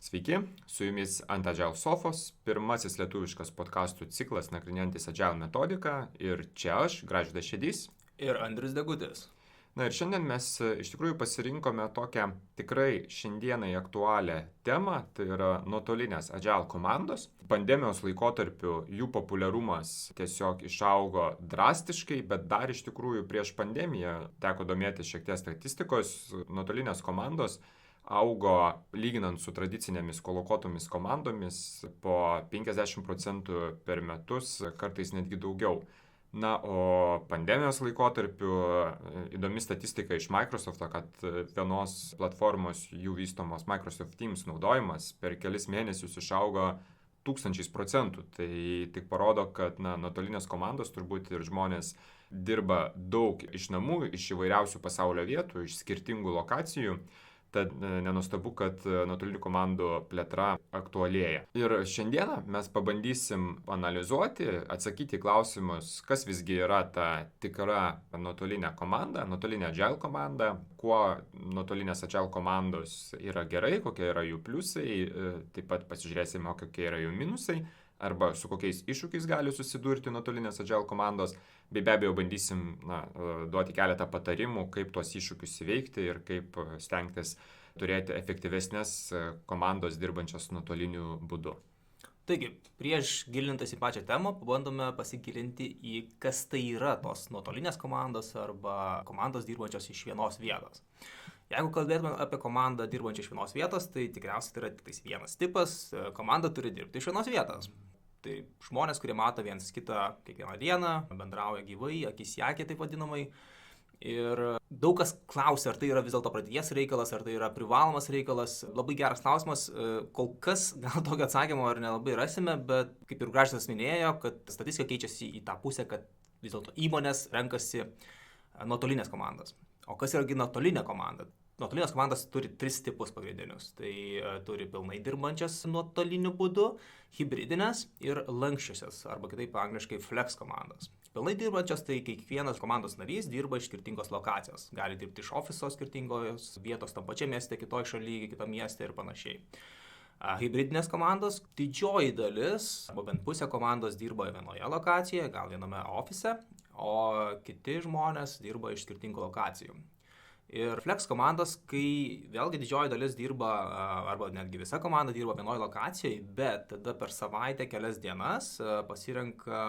Sveiki, su jumis ant Agile sofos, pirmasis lietuviškas podcastų ciklas nagrinėjantis Agile metodiką ir čia aš, Gražvydas Šedys. Ir Andrius Degutis. Na ir šiandien mes iš tikrųjų pasirinkome tokią tikrai šiandienai aktualią temą, tai yra nuotolinės Agile komandos. Pandemijos laikotarpiu jų populiarumas tiesiog išaugo drastiškai, bet dar iš tikrųjų prieš pandemiją teko domėtis šiek tiek statistikos, nuotolinės komandos augo lyginant su tradicinėmis kolokuotomis komandomis po 50% per metus, kartais netgi daugiau. Na, o pandemijos laikotarpiu įdomi statistika iš Microsoft'o, kad vienos platformos jų vystomos Microsoft Teams naudojimas per kelis mėnesius išaugo 1000%. Tai tik parodo, kad nuotolinės komandos turbūt ir žmonės dirba daug iš namų, iš įvairiausių pasaulio vietų, iš skirtingų lokacijų. Tad nenuostabu, kad nuotolinių komandų plėtra aktualėja. Ir šiandieną mes pabandysim analizuoti, atsakyti į klausimus, kas visgi yra ta tikra nuotolinė komanda, nuotolinė Agile komanda, kuo nuotolinės Agile komandos yra gerai, kokie yra jų pliusai, taip pat pasižiūrėsime, kokie yra jų minusai, arba su kokiais iššūkiais gali susidurti nuotolinės Agile komandos, bei be abejo bandysim duoti keletą patarimų, kaip tuos iššūkius įveikti ir kaip stengtis turėti efektyvesnės komandos dirbančios nuotoliniu būdu. Taigi, prieš gilintis į pačią temą, pabandome pasigilinti į kas tai yra tos nuotolinės komandos arba komandos dirbančios iš vienos vietos. Jeigu kalbėtume apie komandą dirbančią iš vienos vietos, tai tikriausiai tai yra tik vienas tipas, komanda turi dirbti iš vienos vietos. Tai žmonės, kurie mato vienas kitą kiekvieną dieną, bendrauja gyvai, akis į akį taip vadinamai. Ir daug kas klausia, ar tai yra vis dėlto praeities reikalas, ar tai yra privalomas reikalas. Labai geras klausimas, kol kas gal tokio atsakymo ar nelabai rasime, bet kaip ir Gražvydas minėjo, kad statistika keičiasi į tą pusę, kad vis dėlto įmonės renkasi nuotolinės komandas. O kas yra nuotolinė komanda? Nuotolinės komandos turi 3 tipus pagrindinius. Tai turi pilnai dirbančias nuotoliniu būdu, hibridinės ir lankščiosios, arba kitaip angliškai flex komandos. Pilnai dirbančios, tai kiekvienas komandos narys dirba iš skirtingos lokacijos. Gali dirbti iš ofiso skirtingos vietos, tam pačiam mieste, kitoj šalyje, kitam mieste ir panašiai. Hibridinės komandos, didžioji dalis, arba bent pusė komandos dirba vienoje lokacijoje, gal viename ofise, o kiti žmonės dirba iš skirtingų lokacijų. Ir flex komandos, kai vėlgi didžioji dalis dirba, arba netgi visa komanda dirba vienoje lokacijoje, bet tada per savaitę kelias dienas pasirenka,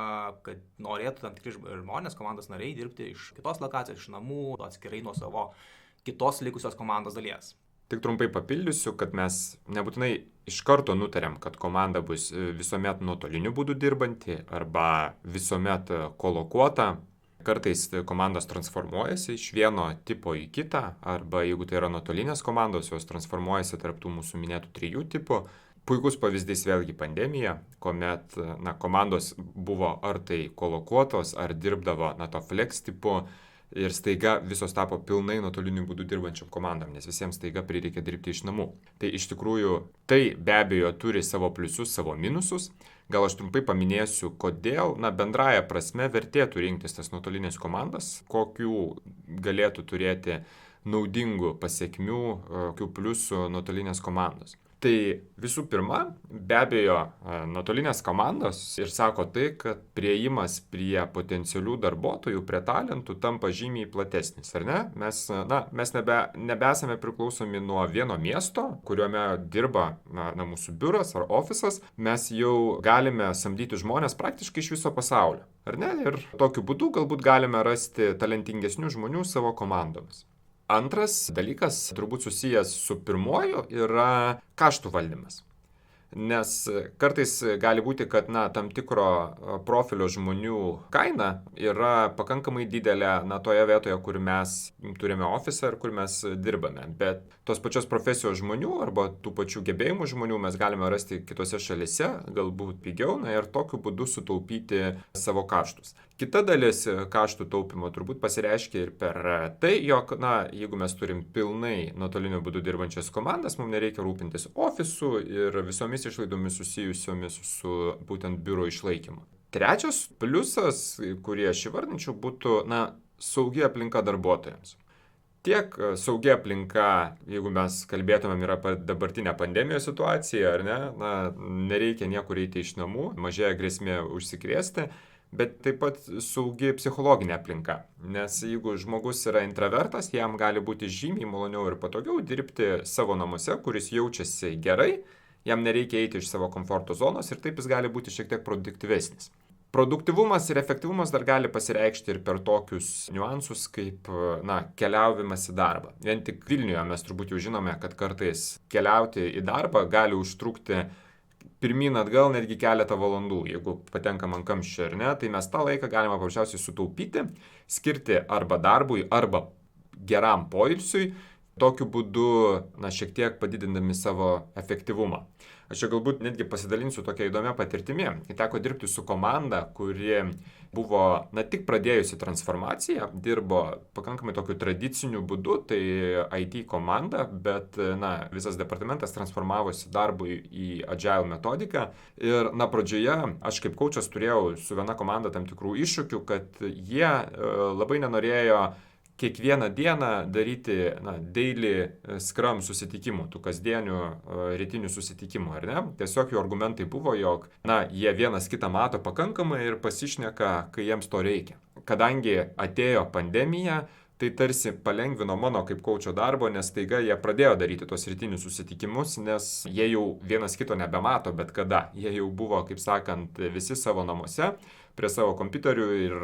kad norėtų tam tikri žmonės, komandos nariai dirbti iš kitos lokacijos, iš namų, atskirai nuo savo kitos likusios komandos dalies. Tik trumpai papildysiu, kad mes nebūtinai iš karto nutarėm, kad komanda bus visuomet nuotoliniu būdu dirbanti arba visuomet kolokuota. Kartais komandos transformuojasi iš vieno tipo į kitą, arba jeigu tai yra nuotolinės komandos, jos transformuojasi tarp tų mūsų minėtų 3 tipų. Puikus pavyzdys vėlgi pandemija, kuomet komandos buvo ar tai kolokuotos, ar dirbdavo to flex tipu ir staiga visos tapo pilnai nuotoliniu būdu dirbančiam komandom, nes visiems staiga prireikė dirbti iš namų. Tai iš tikrųjų tai be abejo turi savo pliusus, savo minusus. Gal aš trumpai paminėsiu, kodėl bendraja prasme vertėtų rinktis tas nuotolinės komandas, kokių galėtų turėti naudingų pasiekmių, kokių pliusų nuotolinės komandos. Tai visų pirma, be abejo, nuotolinės komandos ir sako tai, kad priėjimas prie potencialių darbuotojų, prie talentų tampa žymiai platesnis, ar ne? Mes nebesame priklausomi nuo vieno miesto, kuriuome dirba mūsų biuras ar ofisas, mes jau galime samdyti žmonės praktiškai iš viso pasaulio, ar ne? Ir tokiu būdu galbūt galime rasti talentingesnių žmonių savo komandomis. Antras dalykas, turbūt susijęs su pirmuoju, yra kaštų valdymas. Nes kartais gali būti, kad tam tikro profilio žmonių kaina yra pakankamai didelė toje vietoje, kur mes turime ofisą ir kur mes dirbame. Bet tos pačios profesijos žmonių arba tų pačių gebėjimų žmonių mes galime rasti kitose šalise, galbūt pigiau, ir tokiu būdu sutaupyti savo kaštus. Kita dalis kaštų taupimo turbūt pasireiškia ir per tai, jog, jeigu mes turim pilnai nuotoliniu būdu dirbančias komandas, mums nereikia rūpintis ofisu ir visomis išlaidomis susijusiomis su būtent biuro išlaikymu. Trečias pliusas, kurį aš įvardinčiau, būtų saugi aplinka darbuotojams. Tiek saugia aplinka, jeigu mes kalbėtumėm ir apie dabartinę pandemijos situaciją, ar ne, na, nereikia niekur eiti iš namų, mažėja grėsmė užsikrėsti, bet taip pat saugi psichologinė aplinka. Nes jeigu žmogus yra intravertas, jam gali būti žymiai maloniau ir patogiau dirbti savo namuose, kuris jaučiasi gerai, jam nereikia eiti iš savo komforto zonos ir taip jis gali būti šiek tiek produktyvesnis. Produktyvumas ir efektyvumas dar gali pasireikšti ir per tokius niuansus kaip, na, keliavimas į darbą. Vien tik Vilniuje mes turbūt jau žinome, kad kartais keliauti į darbą gali užtrukti pirmyn atgal netgi keletą valandų. Jeigu patenkam ant kamščio ar ne, tai mes tą laiką galime paprasčiausiai sutaupyti, skirti arba darbui, arba geram poilsiui, tokiu būdu, na, šiek tiek padidindami savo efektyvumą. Aš čia galbūt netgi pasidalinsiu tokia įdomia patirtimi. Teko dirbti su komanda, kuri buvo, na, tik pradėjusi transformaciją, dirbo pakankamai tokiu tradiciniu būdu, tai IT komanda, bet, na, visas departamentas transformavosi darbui į agile metodiką. Ir, na, pradžioje aš kaip coachas turėjau su viena komanda tam tikrų iššūkių, kad jie labai nenorėjo kiekvieną dieną daryti, na, daily scrum susitikimų, tų kasdienių rytinių susitikimų, ar ne? Tiesiog jų argumentai buvo, jog, na, jie vienas kitą mato pakankamai ir pasišneka, kai jiems to reikia. Kadangi atėjo pandemija, tai tarsi palengvino mano kaip coacho darbo, nes taiga jie pradėjo daryti tos rytinius susitikimus, nes jie jau vienas kito nebemato, bet kada. Jie jau buvo, kaip sakant, visi savo namuose, prie savo kompiuterių ir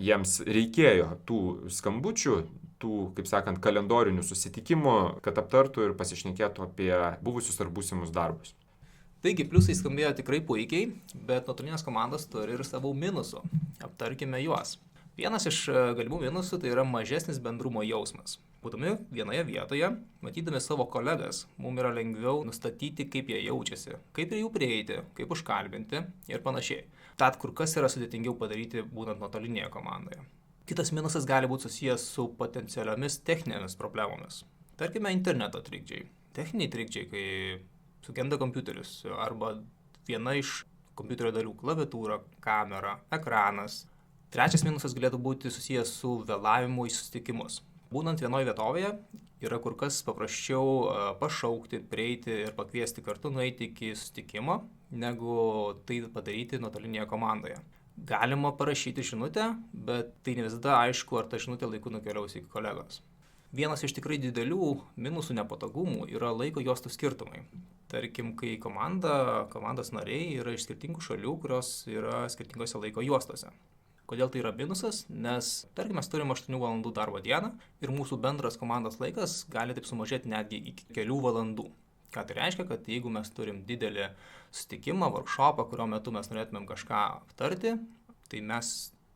jiems reikėjo tų skambučių, tų, kaip sakant, kalendorinių susitikimų, kad aptartų ir pasišnekėtų apie buvusius ar būsimus darbus. Taigi, pliusai skambėjo tikrai puikiai, bet nuotolinės komandos turi ir savo minusų. Aptarkime juos. Vienas iš galimų minusų tai yra mažesnis bendrumo jausmas. Būdami vienoje vietoje, matydami savo kolegas, mums yra lengviau nustatyti, kaip jie jaučiasi, kaip prie jų prieiti, kaip užkalbinti ir panašiai. Tad kur kas yra sudėtingiau padaryti būnant nuotolinėje komandoje. Kitas minusas gali būti susijęs su potencialiomis techninėmis problemomis. Tarkime, interneto trikdžiai. Techniniai trikdžiai, kai sugenda kompiuteris arba viena iš kompiuterio dalių - klaviatūra, kamera, ekranas. Trečias minusas galėtų būti susijęs su vėlavimu į susitikimus. Būnant vienoje vietovėje yra kur kas paprasčiau pašaukti, prieiti ir pakviesti kartu nueiti iki susitikimo, negu tai padaryti nuotolinėje komandoje. Galima parašyti žinutę, bet tai ne visada aišku, ar ta žinutė laiku nukeliaus iki kolegos. Vienas iš tikrai didelių minusų nepatogumų yra laiko juostų skirtumai. Tarkim, kai komandos nariai yra iš skirtingų šalių, kurios yra skirtingose laiko juostose. Kodėl tai yra minusas? Nes, tarkim, mes turime 8 valandų darbo dieną ir mūsų bendras komandos laikas gali taip sumažėti netgi iki kelių valandų. Ką tai reiškia, kad jeigu mes turim didelį susitikimą, workshopą, kurio metu mes norėtumėm kažką aptarti, tai mes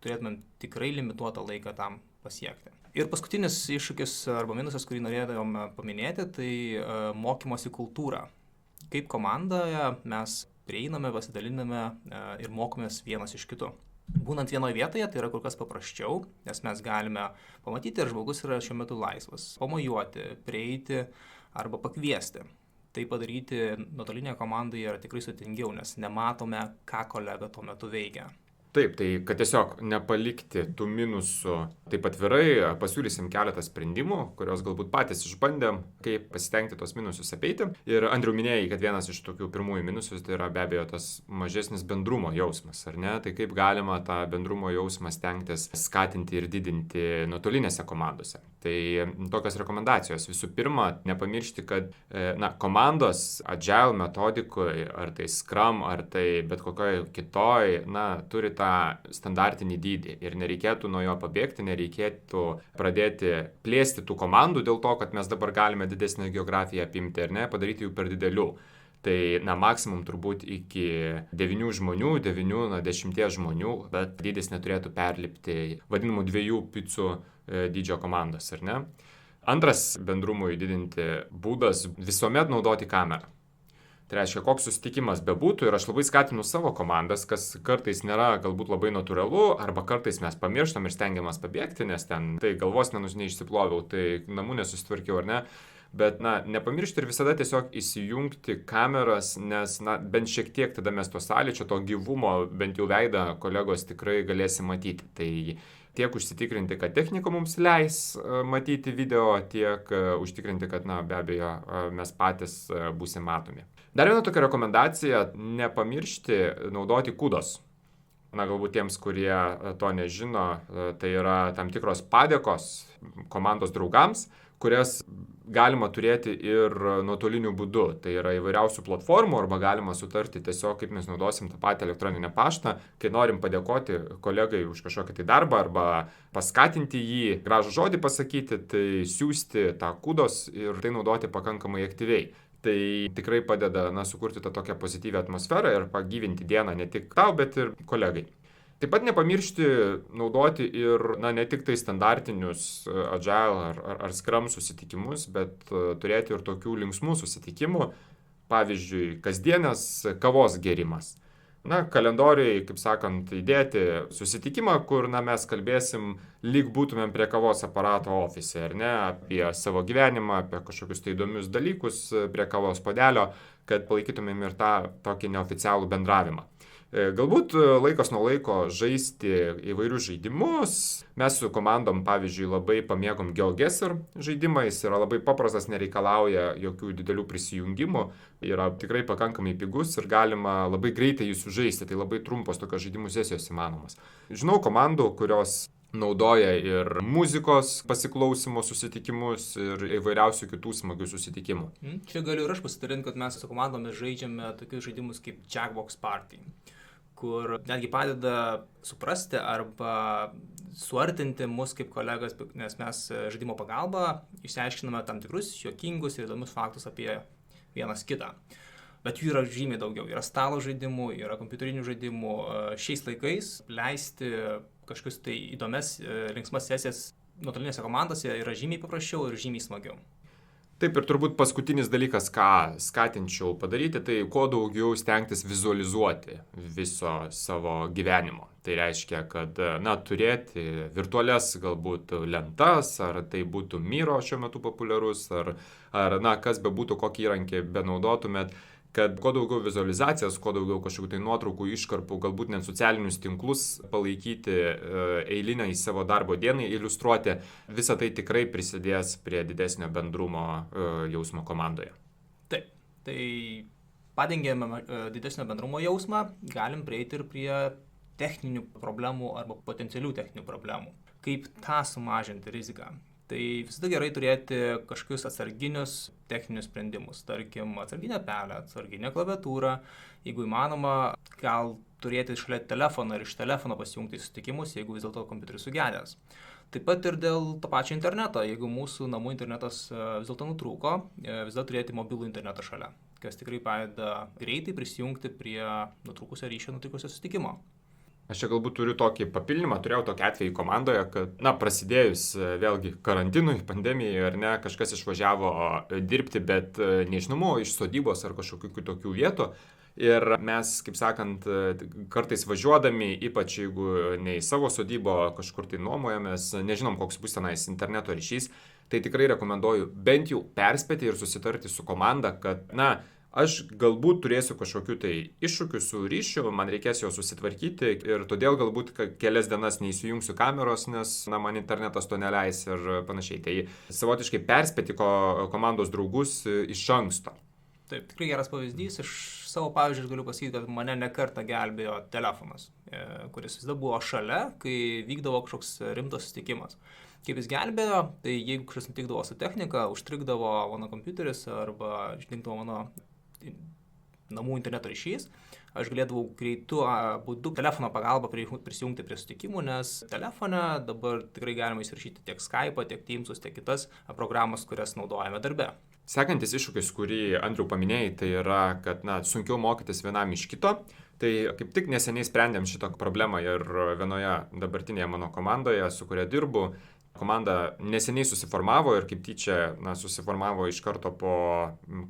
turėtumėm tikrai limituotą laiką tam pasiekti. Ir paskutinis iššūkis arba minusas, kurį norėtumėm paminėti, tai mokymosi kultūra. Kaip komandoje mes prieiname, pasidaliname ir mokomės vienas iš kito. Būnant vienoje vietoje, tai yra kur kas paprasčiau, nes mes galime pamatyti, ar žmogus yra šiuo metu laisvas, pamojuoti, prieiti arba pakviesti. Tai padaryti nuotolinėje komandoje yra tikrai sudėtingiau, nes nematome, ką kolega tuo metu veikia. Taip, tai kad tiesiog nepalikti tų minusų taip atvirai, pasiūlysim keletą sprendimų, kurios galbūt patys išbandėm, kaip pasitengti tos minusus apeiti. Ir Andriau minėjai, kad vienas iš tokių pirmųjų minusus tai yra be abejo tas mažesnis bendrumo jausmas, ar ne? Tai kaip galima tą bendrumo jausmą stengtis skatinti ir didinti nuotolinėse komandose. Tai tokios rekomendacijos. Visų pirma, nepamiršti, kad komandos agile metodikoje, ar tai Scrum, ar tai bet kokioje kitoj, turi tą standartinį dydį ir nereikėtų nuo jo pabėgti, nereikėtų pradėti plėsti tų komandų dėl to, kad mes dabar galime didesnę geografiją apimti ar ne, padaryti jų per didelių. Tai, maksimum turbūt iki 9 žmonių, 9-10 žmonių, bet dydis neturėtų perlipti vadinamų 2 picų dydžio komandos, ar ne? Antras bendrumui didinti būdas visuomet naudoti kamerą. Tai reiškia, koks susitikimas bebūtų ir aš labai skatinu savo komandas, kas kartais nėra galbūt labai natūralu, arba kartais mes pamirštam ir stengiamės pabėgti, nes ten tai galvos neišsiploviau, tai namų nesusitvarkiau ar ne. Bet, nepamiršti ir visada tiesiog įsijungti kameras, nes, bent šiek tiek tada mes to sąlyčio, to gyvumo, bent jau veidą kolegos tikrai galėsim matyti. Tai tiek užsitikrinti, kad technika mums leis matyti video, tiek užtikrinti, kad, be abejo, mes patys būsim matomi. Dar viena tokia rekomendacija - nepamiršti naudoti kudos. Galbūt tiems, kurie to nežino, tai yra tam tikros padėkos komandos draugams, kurias galima turėti ir nuotoliniu būdu. Tai yra įvairiausių platformų arba galima sutarti tiesiog, kaip mes naudosim tą patį elektroninį paštą, kai norim padėkoti kolegai už kažkokį tai darbą arba paskatinti jį, gražų žodį pasakyti, tai siūsti tą kudos ir tai naudoti pakankamai aktyviai. Tai tikrai padeda sukurti tą tokią pozityvią atmosferą ir pagyvinti dieną ne tik tau, bet ir kolegai. Taip pat nepamiršti naudoti ir ne tik tai standartinius Agile ar Scrum susitikimus, bet turėti ir tokių linksmų susitikimų, pavyzdžiui, kasdienės kavos gėrimas. Kalendoriai, kaip sakant, įdėti susitikimą, kur mes kalbėsim, lyg būtumėm prie kavos aparato ofise, ar ne, apie savo gyvenimą, apie kažkokius tai įdomius dalykus prie kavos puodelio, kad palaikytumėm ir tą tokį neoficialų bendravimą. Galbūt laikas nuo laiko žaisti įvairius žaidimus. Mes su komandom, pavyzdžiui, labai pamėgom GeoGuessr žaidimą, jis yra labai paprastas, nereikalauja jokių didelių prisijungimų, yra tikrai pakankamai pigus ir galima labai greitai jį sužaisti, tai labai trumpos tokios žaidimų sesijos įmanomas. Žinau komandų, kurios naudoja ir muzikos pasiklausimo susitikimus ir įvairiausių kitų smagių susitikimų. Čia galiu ir aš pasidalinti, kad mes su komandomis žaidžiame tokius žaidimus kaip Jackbox Party, kur netgi padeda suprasti arba suartinti mus kaip kolegas, nes mes žaidimo pagalba išsiaiškiname tam tikrus juokingus ir įdomius faktus apie vienas kitą. Bet jų yra žymiai daugiau. Yra stalo žaidimų, yra kompiuterinių žaidimų. Šiais laikais leisti kažkokius tai įdomias, linksmas sesijas nuotolinėse komandose yra žymiai paprasčiau ir žymiai smagiau. Taip, ir turbūt paskutinis dalykas, ką skatinčiau padaryti, tai kuo daugiau stengtis vizualizuoti viso savo gyvenimo. Tai reiškia, kad turėti virtualias galbūt lentas, ar tai būtų Miro šiuo metu populiarus, ar kas bebūtų, kokį įrankį benaudotumėt, kad kuo daugiau vizualizacijas, kuo daugiau kažkokių tai nuotraukų, iškarpų, galbūt net socialinius tinklus palaikyti eilinę į savo darbo dieną, iliustruoti, visa tai tikrai prisidės prie didesnio bendrumo jausmo komandoje. Taip, tai padengėme didesnio bendrumo jausmą, galim prieiti ir prie techninių problemų arba potencialių techninių problemų. Kaip tą sumažinti riziką? Tai visada gerai turėti kažkokius atsarginius techninius sprendimus, tarkim, atsarginę pelę, atsarginę klaviatūrą, jeigu įmanoma, gal turėti šalia telefoną ir iš telefono pasijungti susitikimus, jeigu vis dėlto kompiuteris sugedęs. Taip pat ir dėl to pačio interneto, jeigu mūsų namų internetas vis dėlto nutrūko, visada turėti mobilų internetą šalia, kas tikrai padeda greitai prisijungti prie nutrūkusio ryšio, nutrūkusio susitikimo. Aš čia galbūt turiu tokį papildymą, turėjau tokį atvejį komandoje, kad, prasidėjus vėlgi karantinui, pandemijai, ar ne, kažkas išvažiavo dirbti, bet nežinau, iš sodybos ar kažkokių kitokių vietų. Ir mes, kaip sakant, kartais važiuodami, ypač jeigu ne į savo sodybą kažkur tai nuomojamės, nežinom, koks bus tenais interneto ryšys, tai tikrai rekomenduoju bent jau perspėti ir susitarti su komanda, kad, aš galbūt turėsiu kažkokių tai iššūkių su ryšiu, man reikės jo susitvarkyti ir todėl galbūt kelias dienas neįsijungsiu kameros, nes man internetas to neleis ir panašiai. Tai savotiškai perspėti komandos draugus iš anksto. Taip, tikrai geras pavyzdys. Iš savo pavyzdžių galiu pasakyti, kad mane nekartą gelbėjo telefonas, kuris visada buvo šalia, kai vykdavo kažkoks rimtas susitikimas. Kaip jis gelbėjo, tai jeigu kažkas nutikdavo su technika, užtrikdavo mano kompiuteris arba išdingdavo mano namų interneto ryšys, aš galėdavau greitu būdu telefono pagalba prisijungti prie sutikimų, nes telefone dabar tikrai galima įsirašyti tiek Skype'ą, tiek Teams'us, tiek kitas programas, kurias naudojame darbe. Sekantis iššūkis, kurį Andriau paminėjai, tai yra, kad sunkiau mokytis vienam iš kito. Tai kaip tik neseniai sprendėm šitą problemą ir vienoje dabartinėje mano komandoje, su kuria dirbu. Komanda neseniai susiformavo ir kaip tyčia susiformavo iš karto po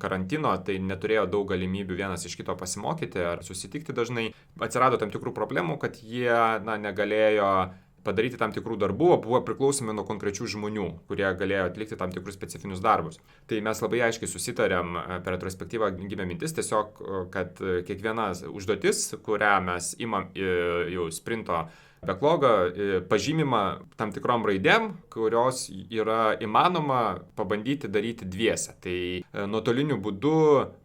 karantino, tai neturėjo daug galimybių vienas iš kito pasimokyti ar susitikti dažnai. Atsirado tam tikrų problemų, kad jie negalėjo padaryti tam tikrų darbų, o buvo priklausomi nuo konkrečių žmonių, kurie galėjo atlikti tam tikrus specifinius darbus. Tai mes labai aiškiai susitarėm, per retrospektyvą gimė mintis tiesiog, kad kiekviena užduotis, kurią mes imam jau sprinto backlogą pažymima tam tikrom raidėm, kurios yra įmanoma pabandyti daryti dviese. Tai nuotoliniu būdu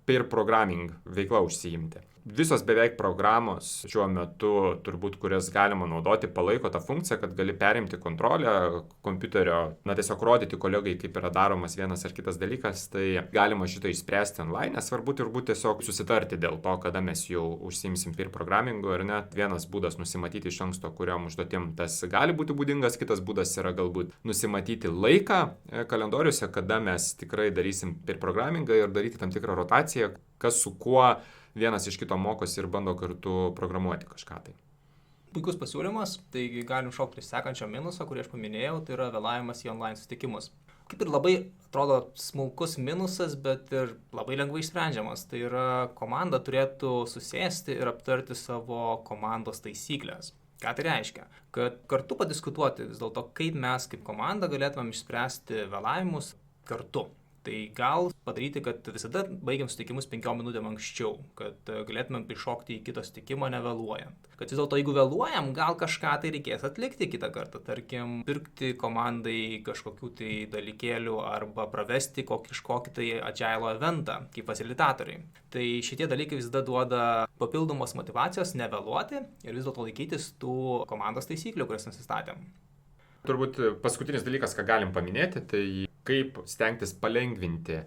pair programming veikla užsiimti. Visos beveik programos šiuo metu, turbūt, kurias galima naudoti, palaiko tą funkciją, kad gali perimti kontrolę kompiuterio, tiesiog rodyti kolegai, kaip yra daromas vienas ar kitas dalykas, tai galima šitą išspręsti online, nesvarbu turbūt tiesiog susitarti dėl to, kada mes jau užsiimsim pair programmingu ar ne. Vienas būdas nusimatyti iš anksto, kuriam užduotim tas gali būti būdingas, kitas būdas yra galbūt nusimatyti laiką kalendoriuose, kada mes tikrai darysim pair programmingą ir daryti tam tikrą rotaciją, kas su kuo vienas iš kito mokosi ir bando kartu programuoti kažką tai. Puikus pasiūlymas, taigi galim šaukti sekančio minusą, kurį aš paminėjau, tai yra vėlavimas į online susitikimus. Kaip ir labai atrodo smulkus minusas, bet ir labai lengvai išsprendžiamas. Tai yra komanda turėtų susėsti ir aptarti savo komandos taisyklės. Ką tai reiškia? Kad kartu padiskutuoti vis dėlto, kaip mes kaip komanda galėtumėm išspręsti vėlavimus kartu. Tai gal padaryti, kad visada baigiam sutikimus 5 minutėm anksčiau, kad galėtumėm prišokti į kitą sutikimą nevėluojant. Kad vis dėlto, jeigu vėluojam, gal kažką tai reikės atlikti kitą kartą, tarkim, pirkti komandai kažkokių tai dalykėlių arba pravesti kažkokį tai agile eventą kaip facilitatoriai. Tai šitie dalykai visada duoda papildomos motyvacijos nevėluoti ir vis dėlto laikytis tų komandos taisyklių, kurias nusistatėm. Turbūt paskutinis dalykas, ką galim paminėti, tai kaip stengtis palengvinti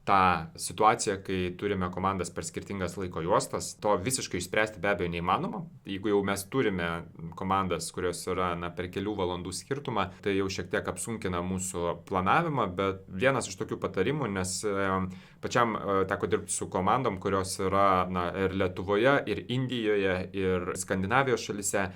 tą situaciją, kai turime komandas per skirtingas laiko juostas. To visiškai išspręsti be abejo neįmanoma. Jeigu jau mes turime komandas, kurios yra per kelių valandų skirtumą, tai jau šiek tiek apsunkina mūsų planavimą, bet vienas iš tokių patarimų, nes pačiam teko dirbti su komandom, kurios yra ir Lietuvoje, ir Indijoje, ir Skandinavijos šalyse.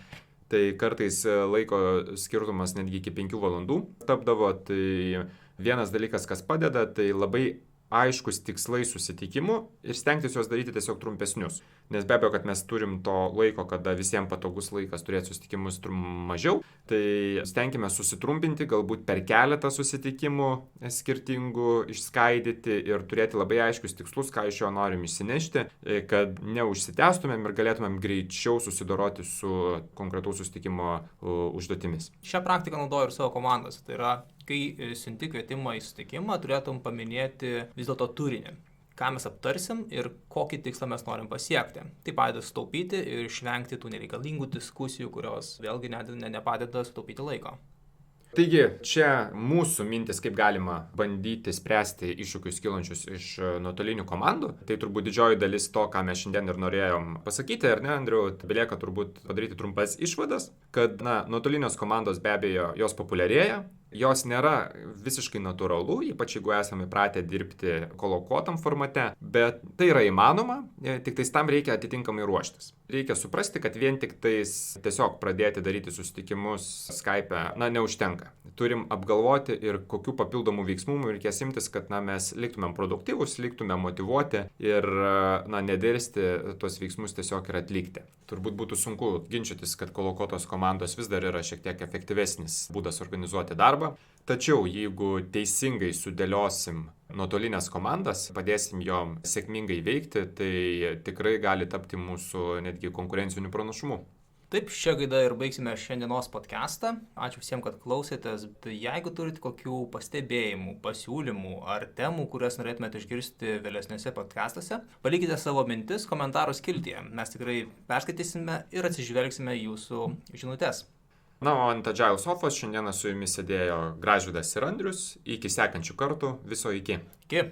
Tai kartais laiko skirtumas netgi iki 5 valandų tapdavo. Tai vienas dalykas, kas padeda, tai labai aiškus tikslai susitikimų ir stengtis juos daryti tiesiog trumpesnius. Nes be abejo, kad mes turim to laiko, kada visiems patogus laikas turėti susitikimus mažiau, tai stenkime susitrumpinti, galbūt per keletą susitikimų skirtingų išskaidyti ir turėti labai aiškius tikslus, ką iš jo norim išsinešti, kad neužsitęstumėm ir galėtumėm greičiau susidoroti su konkretaus susitikimo užduotimis. Šią praktiką naudoju ir savo komandose. Tai yra, kai siunti kvietimą į susitikimą, turėtum paminėti vis dėlto turinį. Ką mes aptarsim ir kokį tikslą mes norim pasiekti. Tai padeda sutaupyti ir išvengti tų nereikalingų diskusijų, kurios vėlgi nepadeda sutaupyti laiko. Taigi, čia mūsų mintis, kaip galima bandyti spręsti iššūkius kilančius iš nuotolinių komandų. Tai turbūt didžioji dalis to, ką mes šiandien ir norėjom pasakyti, ar ne, Andriau, belieka turbūt padaryti trumpas išvadas, kad nuotolinės komandos be abejo jos populiarėja. Jos nėra visiškai natūralu, ypač jeigu esame įpratę dirbti kolokuotam formate, bet tai yra įmanoma, tik tais tam reikia atitinkamai ruoštis. Reikia suprasti, kad vien tik tais tiesiog pradėti daryti susitikimus Skype'e, neužtenka. Turim apgalvoti ir kokių papildomų veiksmų reikės imtis, kad mes liktumėm produktyvus, liktumėm motyvuoti ir nedelsti tuos veiksmus tiesiog ir atlikti. Turbūt būtų sunku ginčytis, kad kolokuotos komandos vis dar yra šiek tiek efektyvesnis būdas organizuoti darbą. Tačiau jeigu teisingai sudėliosim nuotolinės komandas, padėsim jom sėkmingai veikti, tai tikrai gali tapti mūsų netgi konkurenciniu pranašumu. Taip, šią gaidą ir baigsime šiandienos podcastą. Ačiū visiems, kad klausėtės. Jeigu turite kokių pastebėjimų, pasiūlymų ar temų, kurias norėtumėte išgirsti vėlesniuose podcastuose, palikite savo mintis komentarų skiltyje. Mes tikrai perskaitysime ir atsižvelgsime jūsų žinutes. O ant Agile sofos šiandieną su jumis sėdėjo Gražvydas ir Andrius. Iki sekančių kartų. Viso iki. Iki.